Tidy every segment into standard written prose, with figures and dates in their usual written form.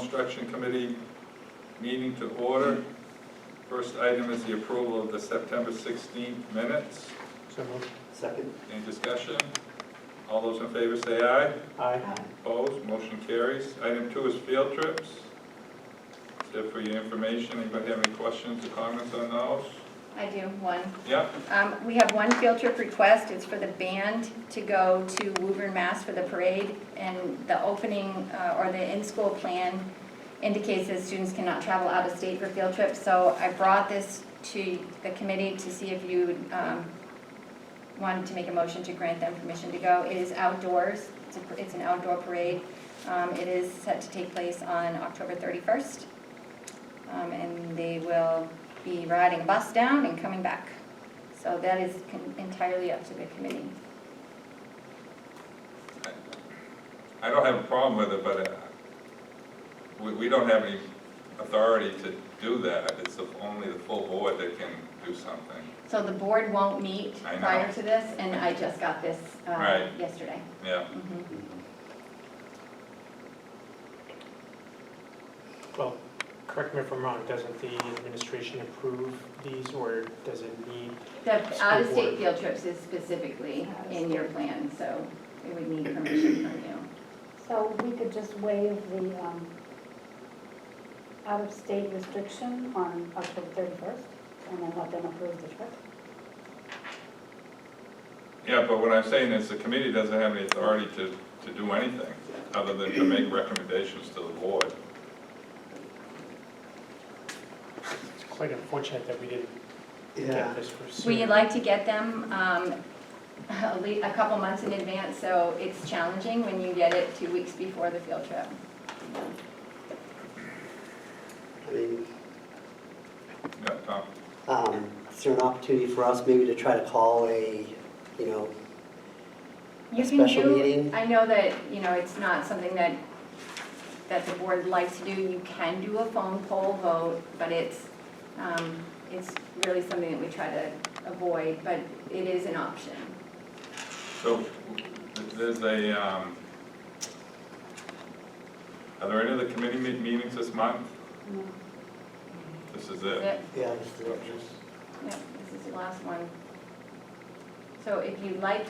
Instruction Committee meeting to order. First item is the approval of the September 16th minutes. So moved. Second. Any discussion? All those in favor say aye. Aye. Opposed, motion carries. Item 2 is field trips. So for your information, anybody have any questions or comments on those? I do, one. Yep. We have one field trip request. It's for the band to go to Woburn, Mass. For the parade. And the opening, or the in-school plan indicates that students cannot travel out of state for field trips. So I brought this to the committee to see if you wanted to make a motion to grant them permission to go. It is outdoors. It's an outdoor parade. It is set to take place on October 31st. And they will be riding a bus down and coming back. So that is entirely up to the committee. I don't have a problem with it, but we don't have any authority to do that. It's only the full board that can do something. So the board won't meet I know. prior to this, and I just got this Right. yesterday. Yeah. Mhm. Well, correct me if I'm wrong, doesn't the administration approve these, or does it need? The School out-of-state board. field trips is specifically in your plan, so it would need permission from you. So we could just waive the out-of-state restriction on October 31st and then let them approve the trip? Yeah, but what I'm saying is the committee doesn't have any authority to do anything other than to make recommendations to the board. It's quite unfortunate that we didn't Yeah. get this for sooner. We like to get them a couple months in advance, so it's challenging when you get it 2 weeks before the field trip. I mean, Yeah, Tom? is there an opportunity for us maybe to try to call a, You a can special do, meeting? I know that, it's not something that the board likes to do. You can do a phone poll vote, but it's really something that we try to avoid, but it is an option. So there's are there any other committee meetings this month? No. This is Is it? it? Yeah, just the Yeah, this is the last one. So if you'd like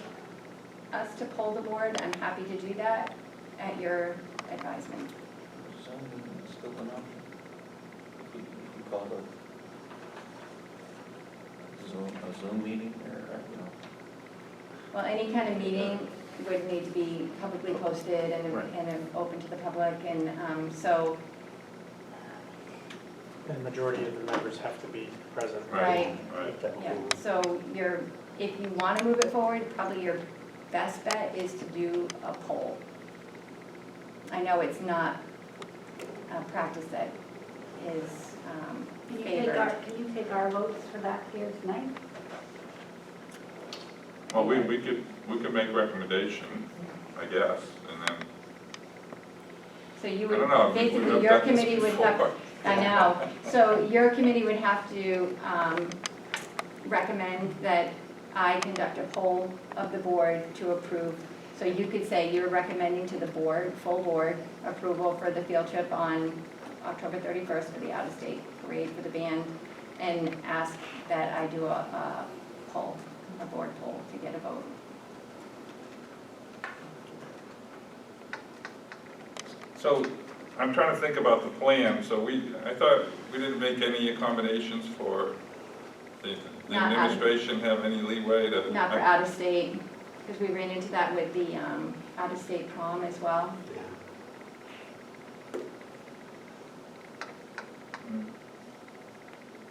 us to poll the board, I'm happy to do that at your advisement. Zoom is still an option. If we call a Zoom meeting or, Well, any kind of meeting would need to be publicly posted Right. and open to the public, and so, And the majority of the members have to be present. Right. Right. yeah. So if you want to move it forward, probably your best bet is to do a poll. I know it's not a practice that is favored. Can you take our votes for that here tonight? Well, we could make recommendation, I guess, and then, So you I would, don't know. basically, we've your done this committee would have, before. I know, so your committee would have to recommend that I conduct a poll of the board to approve. So you could say you're recommending to the board, full board, approval for the field trip on October 31st for the out-of-state parade for the band, and ask that I do a poll, a board poll to get a vote. So I'm trying to think about the plan. So I thought we didn't make any accommodations for the Not administration have any leeway to. Not for out-of-state, because we ran into that with the out-of-state prom as well.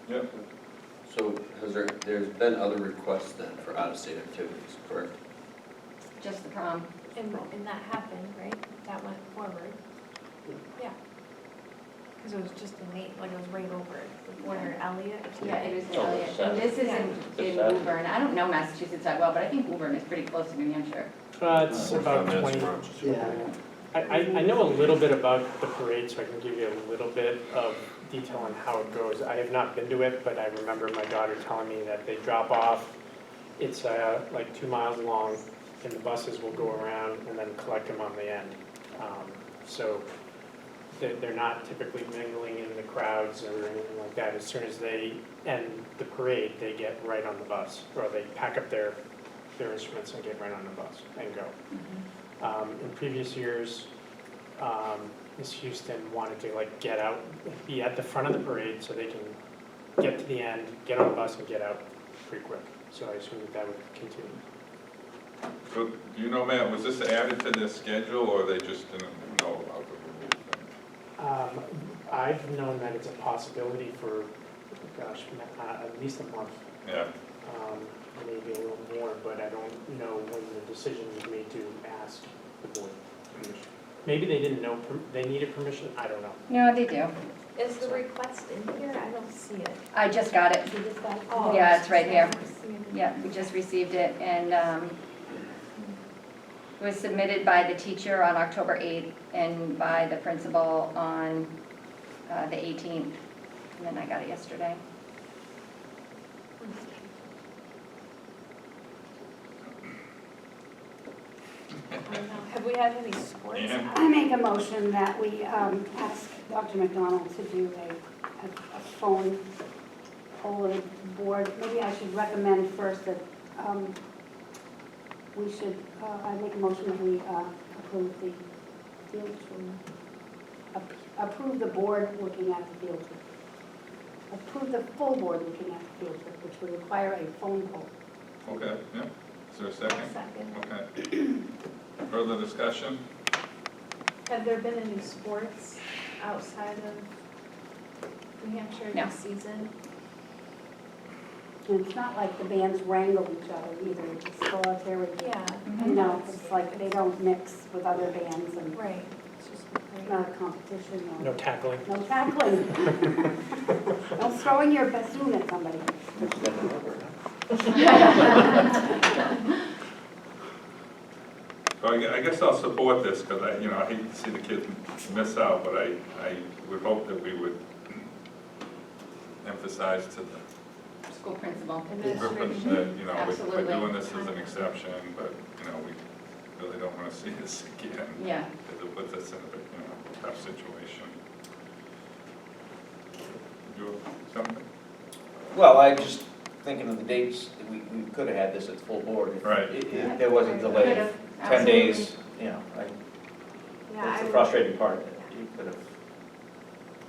Yep. so there's been other requests then for out-of-state activities, correct? Just the prom. And that happened, right? That went forward. Yeah. Because it was just in Nate, like it was right over the border, Elliott. Yeah, it is in Oh, Elliott. And this isn't in Woburn. I don't know Massachusetts that well, but I think Woburn is pretty close to New Hampshire. It's about 20. Yeah. I know a little bit about the parade, so I can give you a little bit of detail on how it goes. I have not been to it, but I remember my daughter telling me that they drop off. It's like 2 miles long, and the buses will go around and then collect them on the end. So they're not typically mingling in the crowds or anything like that. As soon as they end the parade, they get right on the bus, or they pack up their instruments and get right on the bus and go. In previous years, Ms. Houston wanted to like get out, be at the front of the parade so they can get to the end, get on the bus and get out pretty quick. So I assume that would continue. So, do you know, Matt, was this added to their schedule, or they just didn't know about the rule thing? I've known that it's a possibility for, gosh, at least a month, Yeah, maybe a little more, but I don't know when the decision was made to ask the board permission. Maybe they didn't know they needed permission, I don't know. No, they do. Is the request in here? I don't see it. I just got it. You just got it? Oh, Yeah, it's right here. I don't see it. Yeah, we just received it, and it was submitted by the teacher on October 8th and by the principal on the 18th, and then I got it yesterday. I don't know. Have we had any sports? Yeah. I make a motion that we ask Dr. McDonald to do a phone poll board. Maybe I should recommend first that we should, I make a motion that we approve the field trip. Approve the board looking at the field trip. Approve the full board looking at the field trip, which would require a phone poll. okay, yeah. Is there a second? Second. Okay. Further discussion? Have there been any sports outside of New Hampshire No. this season? And it's not like the bands wrangle each other either, it's solitary. Yeah. You know, it's like they don't mix with other bands and Right. It's just it's not a competition or. No tackling. No tackling. Don't throwing your bassoon at somebody. So I guess I'll support this, because I hate to see the kids miss out, but I would hope that we would emphasize to the School principal. Administration. that, we're Absolutely. doing this as an exception, but, we really don't want to see this again. Yeah. Because it puts us in a tough situation. You have something? Well, I just thinking of the dates, we could have had this at full board. Right. If there wasn't delay, Could've, 10 days, Yeah, that's I the frustrating part of it. You could have,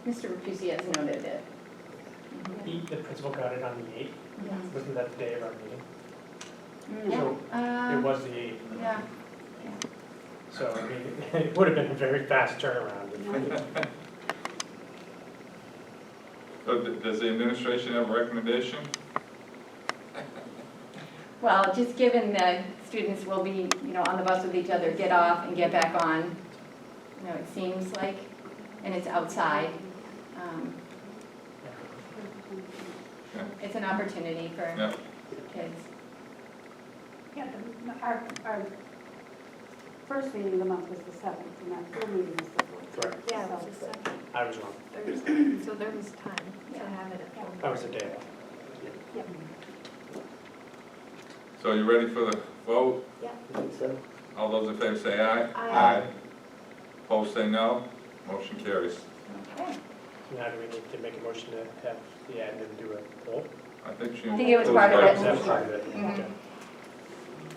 Mr. Rapucci has noted it. The principal got it on the 8th, wasn't that the day of our meeting? Yeah. So it was the 8th, Yeah. so I mean, it would have been a very fast turnaround. So does the administration have a recommendation? Well, just given that students will be, on the bus with each other, get off and get back on, it seems like, and it's outside. It's an opportunity for Yeah. kids. Yeah, our first meeting of the month was the 7th, and our full meeting is the 4th. Correct. Yeah, it was the second I was wrong. Thursday, so there was time to Yeah. have it at full. That was the day off. Yep. So you ready for the vote? I think so. All those in favor say aye. Aye. Opposed say no. Motion carries. Okay. So now do we need to make a motion to have the admin do a poll? I think she. I think it was part of it. Is that part of it? Mhm. Okay.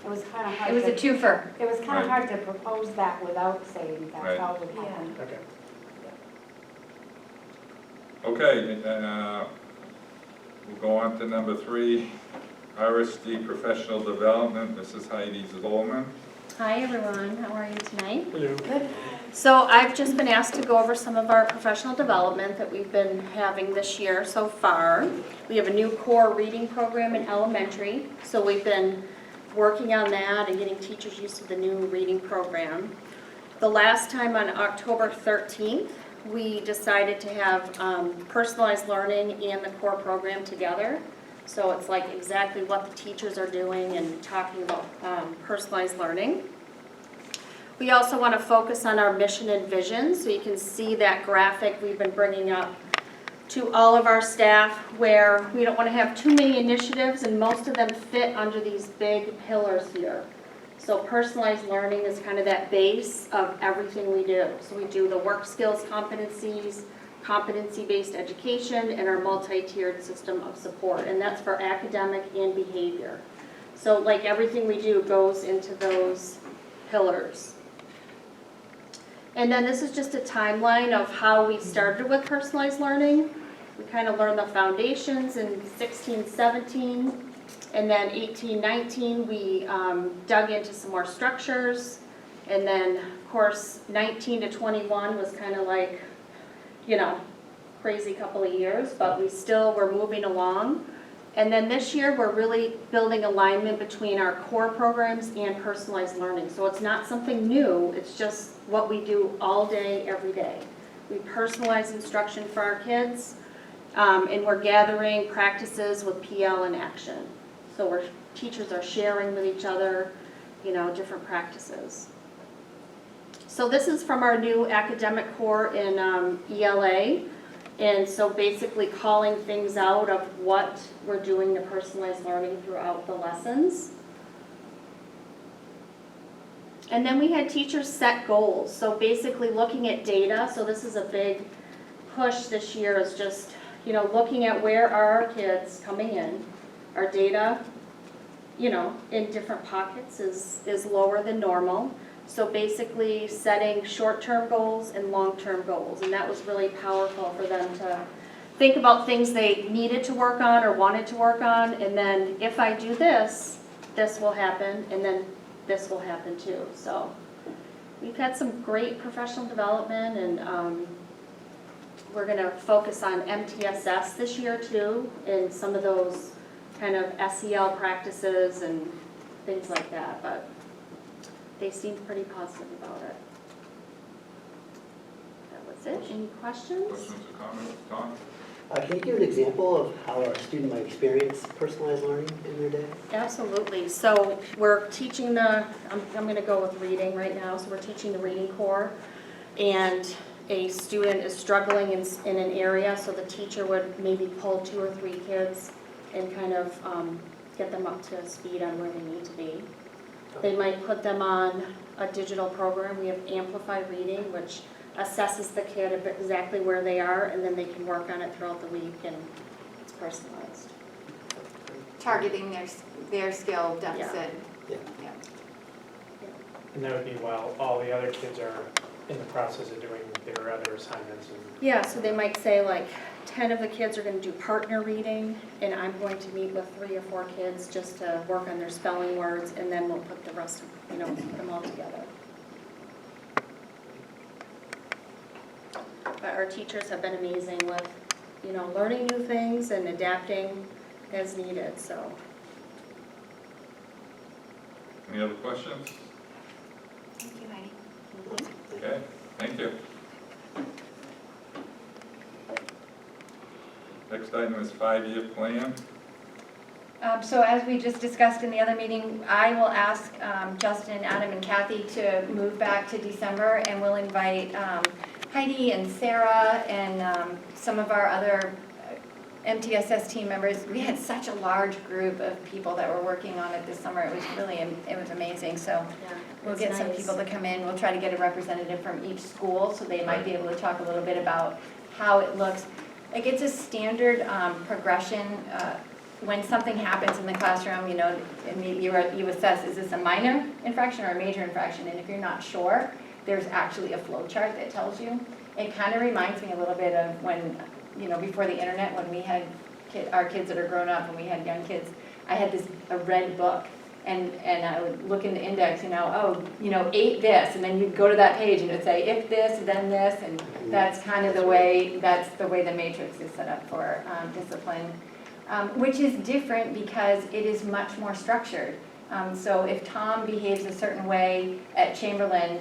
It was kind of hard. It was a twofer. It was kind Right. of hard to propose that without saying Right. that's how it would happen. Okay. Okay, we'll go on to number 3, RSD Professional Development. Mrs. Heidi Zolman. Hi, everyone. How are you tonight? Hello. So I've just been asked to go over some of our professional development that we've been having this year so far. We have a new core reading program in elementary, so we've been working on that and getting teachers used to the new reading program. The last time on October 13th, we decided to have personalized learning and the core program together. So it's like exactly what the teachers are doing and talking about personalized learning. We also want to focus on our mission and vision, so you can see that graphic we've been bringing up to all of our staff, where we don't want to have too many initiatives and most of them fit under these big pillars here. So personalized learning is kind of that base of everything we do. So we do the work skills competencies, competency-based education, and our multi-tiered system of support. And that's for academic and behavior. So like everything we do goes into those pillars. And then this is just a timeline of how we started with personalized learning. We kind of learned the foundations in 16, 17. And then 18, 19, we dug into some more structures. And then, of course, 19 to 21 was kind of like, you know, crazy couple of years, but we still were moving along. And then this year, we're really building alignment between our core programs and personalized learning. So it's not something new, it's just what we do all day, every day. We personalize instruction for our kids, and we're gathering practices with PL in action. So teachers are sharing with each other, you know, different practices. So this is from our new academic core in ELA. And so basically calling things out of what we're doing to personalized learning throughout the lessons. And then we had teachers set goals. So basically looking at data. So this is a big push this year, is just, you know, looking at where are our kids coming in. Our data, you know, in different pockets is lower than normal. So basically setting short-term goals and long-term goals. And that was really powerful for them to think about things they needed to work on or wanted to work on. And then if I do this, this will happen. And then this will happen too. So we've had some great professional development, and we're going to focus on MTSS this year too, and some of those kind of SEL practices and things like that, but they seemed pretty positive about it. That was it. Any questions? Questions or comments, Tom? Can you give an example of how a student might experience personalized learning in their day? Absolutely. So we're teaching I'm going to go with reading right now. So we're teaching the reading core, and a student is struggling in an area, so the teacher would maybe pull 2 or 3 kids and kind of get them up to speed on where they need to be. They might put them on a digital program. We have Amplify Reading, which assesses the kid exactly where they are, and then they can work on it throughout the week, and it's personalized. Targeting their skill deficit. Yeah. Yeah. And that would be while all the other kids are in the process of doing their other assignments. And Yeah, so they might say like 10 of the kids are going to do partner reading, and I'm going to meet with 3 or 4 kids just to work on their spelling words, and then we'll put the rest of, put them all together. But our teachers have been amazing with, learning new things and adapting as needed, so. Any other questions? Thank you, Heidi. Okay, thank you. Next item is 5-year plan. So as we just discussed in the other meeting, I will ask Justin, Adam, and Kathy to move back to December, and we'll invite Heidi and Sarah and some of our other MTSS team members. We had such a large group of people that were working on it this summer. It was amazing. So we'll get some people to come in. We'll try to get a representative from each school, so they might be able to talk a little bit about how it looks. Like, it's a standard progression. When something happens in the classroom, you assess, is this a minor infraction or a major infraction? And if you're not sure, there's actually a flow chart that tells you. It kind of reminds me a little bit of when, before the internet, when we had our kids that are grown up and we had young kids, I had a red book, and I would look in the index, 8 this, and then you'd go to that page and it would say, if this, then this, and that's kind of the way the matrix is set up for discipline. Which is different because it is much more structured. So if Tom behaves a certain way at Chamberlain,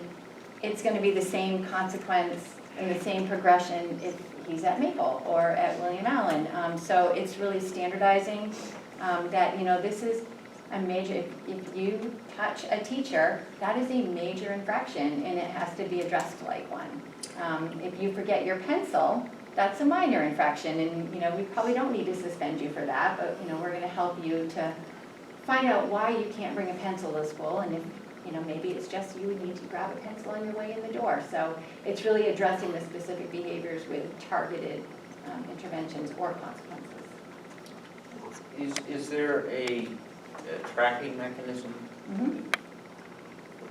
it's going to be the same consequence and the same progression if he's at Maple or at William Allen. So it's really standardizing that, this is a major, if you touch a teacher, that is a major infraction and it has to be addressed like one. If you forget your pencil, that's a minor infraction, and we probably don't need to suspend you for that, but we're going to help you to find out why you can't bring a pencil to school, and if maybe it's just you need to grab a pencil on your way in the door. So it's really addressing the specific behaviors with targeted interventions or consequences. Is there a tracking mechanism, Mhm.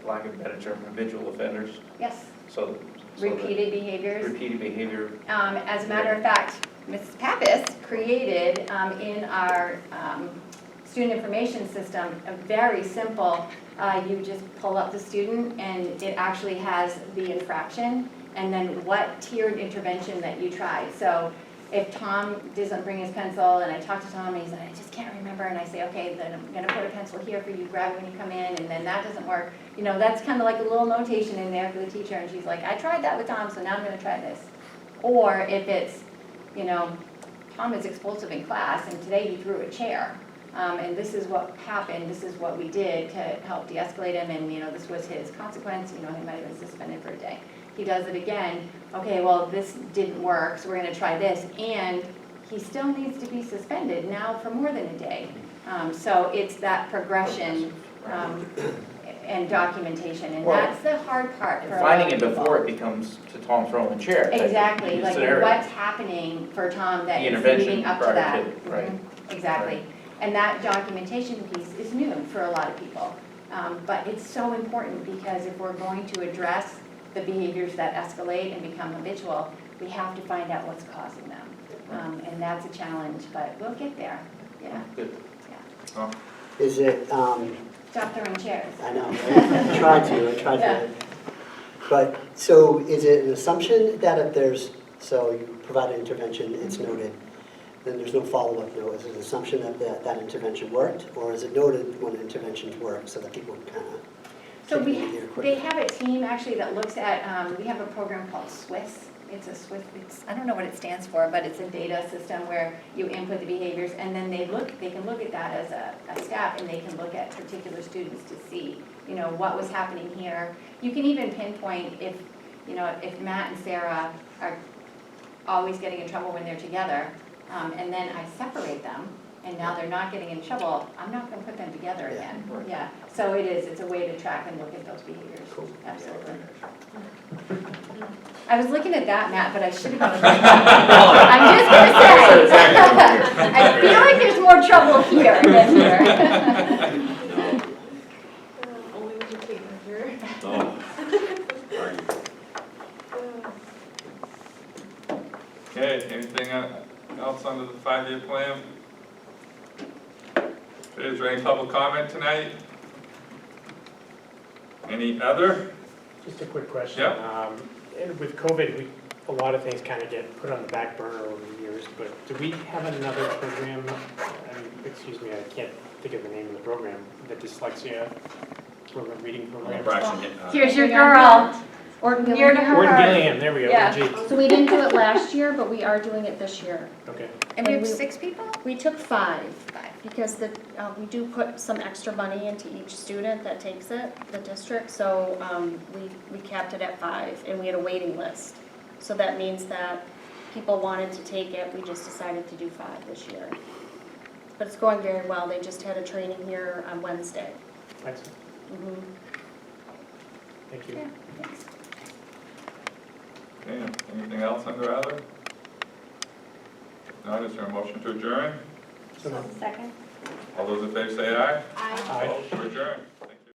for lack of a better term, habitual offenders? Yes, So that repeated behaviors. repeated behavior, As a matter of fact, Mrs. Pappas created in our student information system a very simple, you just pull up the student and it actually has the infraction and then what tiered intervention that you tried. So if Tom doesn't bring his pencil and I talk to Tom and he's like, I just can't remember, and I say, okay, then I'm gonna put a pencil here for you, grab it when you come in, and then that doesn't work. That's kind of like a little notation in there for the teacher, and she's like, I tried that with Tom, so now I'm gonna try this. Or if it's, Tom is explosive in class, and today he threw a chair, and this is what happened, this is what we did to help de-escalate him, and, this was his consequence, he might have been suspended for a day. He does it again, okay, well, this didn't work, so we're gonna try this, and he still needs to be suspended now for more than a day. So it's that progression and documentation, and Well, that's the hard part for a lot finding of it people. before it becomes to Tom throwing the chair. type Exactly, like scenario. what's happening for Tom that The is intervention leading up to prior that. to, right. Exactly. Right. And that documentation piece is new for a lot of people. But it's so important because if we're going to address the behaviors that escalate and become habitual, we have to find out what's causing them. And that's a challenge, but we'll get there, yeah. Good. Yeah. Is it, Stop throwing chairs. I know, I tried to. Yeah. But, so is it an assumption that if there's, so you provide an intervention, it's noted, then there's no follow-up note? Is it an assumption that that intervention worked? Or is it noted when interventions work so that people kind of So take it here they quickly? have a team actually that looks at, we have a program called Swiss. It's a Swiss, I don't know what it stands for, but it's a data system where you input the behaviors and then they can look at that as a staff and they can look at particular students to see, what was happening here. You can even pinpoint if Matt and Sarah are always getting in trouble when they're together, and then I separate them, and now they're not getting in trouble, I'm not gonna put them together Yeah, again. right. Yeah, so it's a way to track and look at those behaviors. Cool. Absolutely. I was looking at that, Matt, but I should have gone. I'm just gonna say, I feel like there's more trouble here than here. Only with your tape measure. Okay, anything else under the 5-year plan? Is there any public comment tonight? Any other? Just a quick question. Yep. And with COVID, a lot of things kind of get put on the back burner over the years, but do we have another program, excuse me, I can't think of the name of the program, the dyslexia program, reading program? Here's your girl. Or Near to her Gordon heart. Gilliam, there we go, Yeah. Gee. So we didn't do it last year, but we are doing it this year. Okay. And we have And we- 6 people? We took 5, because we do put some extra money into each student that takes it, the district, so we capped it at 5, and we had a waiting list. So that means that people wanted to take it, we just decided to do 5 this year. But it's going very well, they just had a training here on Wednesday. Excellent. Mhm. Thank you. Yeah, thanks. Okay, anything else under other? If not, is there a motion to adjourn? So, Second? All those in favor say aye. I Aye. To adjourn.